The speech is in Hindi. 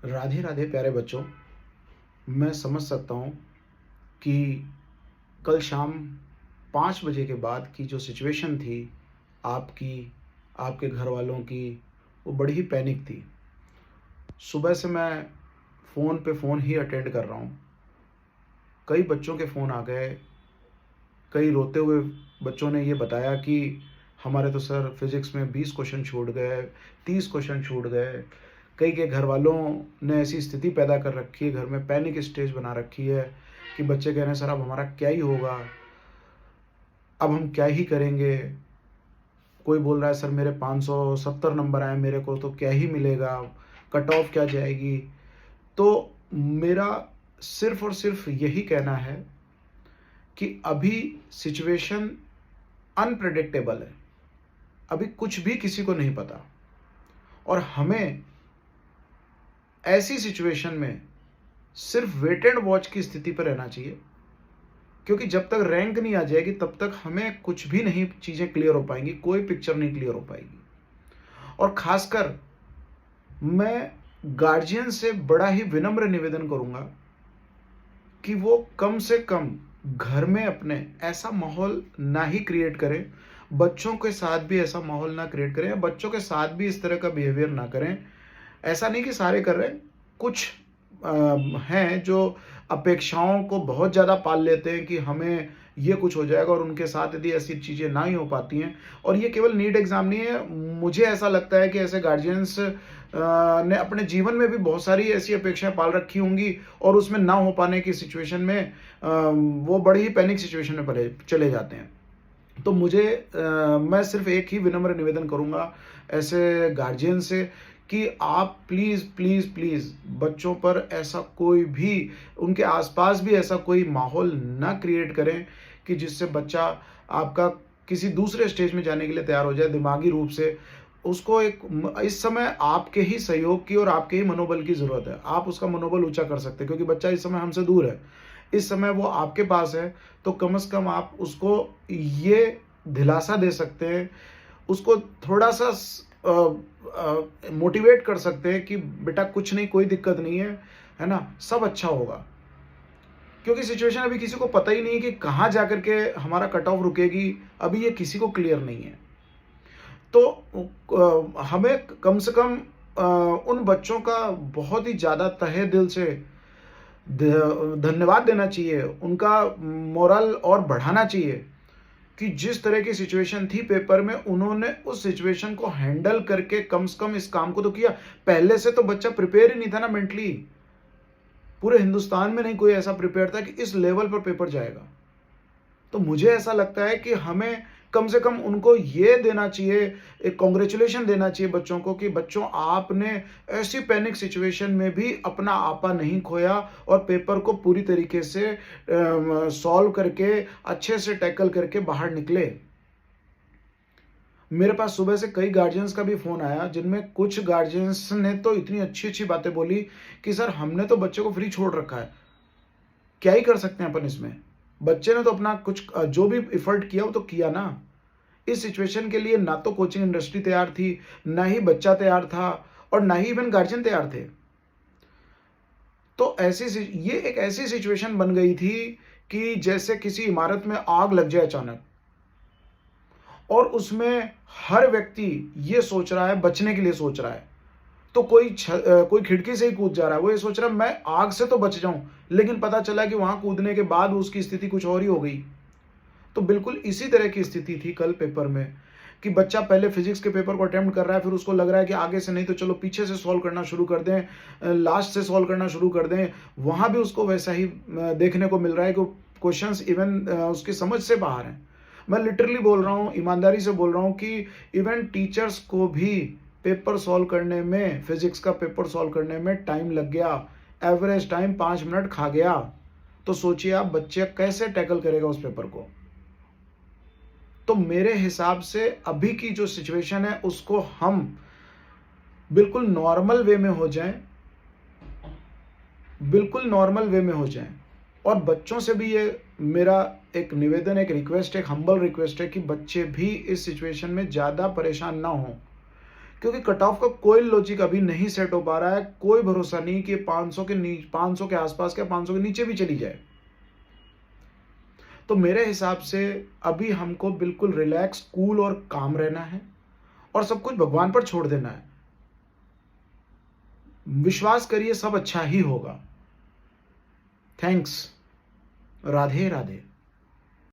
राधे राधे प्यारे बच्चों। मैं समझ सकता हूँ कि कल शाम 5 बजे के बाद की जो सिचुएशन थी आपकी, आपके घर वालों की, वो बड़ी ही पैनिक थी। सुबह से मैं फ़ोन पे फ़ोन ही अटेंड कर रहा हूँ। कई बच्चों के फ़ोन आ गए। कई रोते हुए बच्चों ने ये बताया कि हमारे तो सर फिज़िक्स में 20 क्वेश्चन छूट गए, 30 क्वेश्चन छूट गए। कई के घर वालों ने ऐसी स्थिति पैदा कर रखी है, घर में पैनिक स्टेज बना रखी है कि बच्चे कह रहे हैं सर अब हमारा क्या ही होगा, अब हम क्या ही करेंगे। कोई बोल रहा है सर मेरे 570 नंबर आए, मेरे को तो क्या ही मिलेगा, कट ऑफ क्या जाएगी। तो मेरा सिर्फ और सिर्फ यही कहना है कि अभी सिचुएशन अनप्रेडिक्टेबल है। अभी कुछ भी किसी को नहीं पता और हमें ऐसी सिचुएशन में सिर्फ वेट एंड वॉच की स्थिति पर रहना चाहिए, क्योंकि जब तक रैंक नहीं आ जाएगी तब तक हमें कुछ भी नहीं चीज़ें क्लियर हो पाएंगी, कोई पिक्चर नहीं क्लियर हो पाएगी। और खासकर मैं गार्जियन से बड़ा ही विनम्र निवेदन करूंगा कि वो कम से कम घर में अपने ऐसा माहौल ना ही क्रिएट करें, बच्चों के साथ भी ऐसा माहौल ना क्रिएट करें, या बच्चों के साथ भी इस तरह का बिहेवियर ना करें। ऐसा नहीं कि सारे कर रहे हैं, कुछ अ, हैं जो अपेक्षाओं को बहुत ज़्यादा पाल लेते हैं कि हमें ये कुछ हो जाएगा, और उनके साथ यदि ऐसी चीज़ें ना ही हो पाती हैं। और ये केवल नीट एग्ज़ाम नहीं है, मुझे ऐसा लगता है कि ऐसे गार्जियंस ने अपने जीवन में भी बहुत सारी ऐसी अपेक्षाएं पाल रखी होंगी, और उसमें ना हो पाने की सिचुएशन में वो बड़ी ही पैनिक सिचुएशन में चले जाते हैं। तो मैं सिर्फ एक ही विनम्र निवेदन करूंगा ऐसे गार्जियन से कि आप प्लीज़ प्लीज़ प्लीज़ बच्चों पर ऐसा कोई भी, उनके आसपास भी ऐसा कोई माहौल ना क्रिएट करें कि जिससे बच्चा आपका किसी दूसरे स्टेज में जाने के लिए तैयार हो जाए दिमागी रूप से। उसको इस समय आपके ही सहयोग की और आपके ही मनोबल की ज़रूरत है। आप उसका मनोबल ऊंचा कर सकते हैं, क्योंकि बच्चा इस समय हमसे दूर है। इस समय वो आपके पास है, तो कम से कम आप उसको ये दिलासा दे सकते हैं, उसको थोड़ा सा मोटिवेट कर सकते हैं कि बेटा कुछ नहीं, कोई दिक्कत नहीं है ना, सब अच्छा होगा। क्योंकि सिचुएशन अभी किसी को पता ही नहीं है कि कहाँ जाकर के हमारा कट ऑफ रुकेगी, अभी ये किसी को क्लियर नहीं है। तो हमें कम से कम उन बच्चों का बहुत ही ज़्यादा तहे दिल से धन्यवाद देना चाहिए, उनका मोरल और बढ़ाना चाहिए कि जिस तरह की सिचुएशन थी पेपर में, उन्होंने उस सिचुएशन को हैंडल करके कम से कम इस काम को तो किया। पहले से तो बच्चा प्रिपेयर ही नहीं था ना मेंटली। पूरे हिंदुस्तान में नहीं कोई ऐसा प्रिपेयर था कि इस लेवल पर पेपर जाएगा। तो मुझे ऐसा लगता है कि हमें कम से कम उनको ये देना चाहिए, एक कॉन्ग्रेचुलेशन देना चाहिए बच्चों को कि बच्चों आपने ऐसी पैनिक सिचुएशन में भी अपना आपा नहीं खोया और पेपर को पूरी तरीके से सॉल्व करके, अच्छे से टैकल करके बाहर निकले। मेरे पास सुबह से कई गार्जियंस का भी फ़ोन आया, जिनमें कुछ गार्जियंस ने तो इतनी अच्छी-अच्छी बातें बोली कि सर हमने तो बच्चे को फ्री छोड़ रखा है, क्या ही कर सकते हैं अपन इसमें। बच्चे ने तो अपना कुछ जो भी एफर्ट किया वो तो किया ना। इस सिचुएशन के लिए ना तो कोचिंग इंडस्ट्री तैयार थी, ना ही बच्चा तैयार था, और ना ही इवन गार्जियन तैयार थे। तो ये एक ऐसी सिचुएशन बन गई थी कि जैसे किसी इमारत में आग लग जाए अचानक, और उसमें हर व्यक्ति ये सोच रहा है, बचने के लिए सोच रहा है। तो कोई खिड़की से ही कूद जा रहा है, वो ये सोच रहा है मैं आग से तो बच जाऊं, लेकिन पता चला कि वहां कूदने के बाद उसकी स्थिति कुछ और ही हो गई। तो बिल्कुल इसी तरह की स्थिति थी कल पेपर में, कि बच्चा पहले फिजिक्स के पेपर को अटेम्प्ट कर रहा है, फिर उसको लग रहा है कि आगे से नहीं तो चलो पीछे से सॉल्व करना शुरू कर दें, लास्ट से सॉल्व करना शुरू कर दें। वहां भी उसको वैसा ही देखने को मिल रहा है कि क्वेश्चंस इवन उसकी समझ से बाहर हैं। मैं लिटरली बोल रहा हूँ, ईमानदारी से बोल रहा हूँ कि इवन टीचर्स को भी पेपर सॉल्व करने में, फिजिक्स का पेपर सॉल्व करने में टाइम लग गया। एवरेज टाइम 5 मिनट खा गया। तो सोचिए आप बच्चे कैसे टैकल करेगा उस पेपर को। तो मेरे हिसाब से अभी की जो सिचुएशन है उसको हम बिल्कुल नॉर्मल वे में हो जाएं, बिल्कुल नॉर्मल वे में हो जाएं। और बच्चों से भी ये मेरा एक निवेदन, एक रिक्वेस्ट, एक हम्बल रिक्वेस्ट है कि बच्चे भी इस सिचुएशन में ज़्यादा परेशान ना हों, क्योंकि कट ऑफ का कोई लॉजिक अभी नहीं सेट हो पा रहा है। कोई भरोसा नहीं कि 500 के आसपास क्या 500 के नीचे भी चली जाए। तो मेरे हिसाब से अभी हमको बिल्कुल रिलैक्स, कूल और काम रहना है और सब कुछ भगवान पर छोड़ देना है। विश्वास करिए, सब अच्छा ही होगा। थैंक्स। राधे राधे।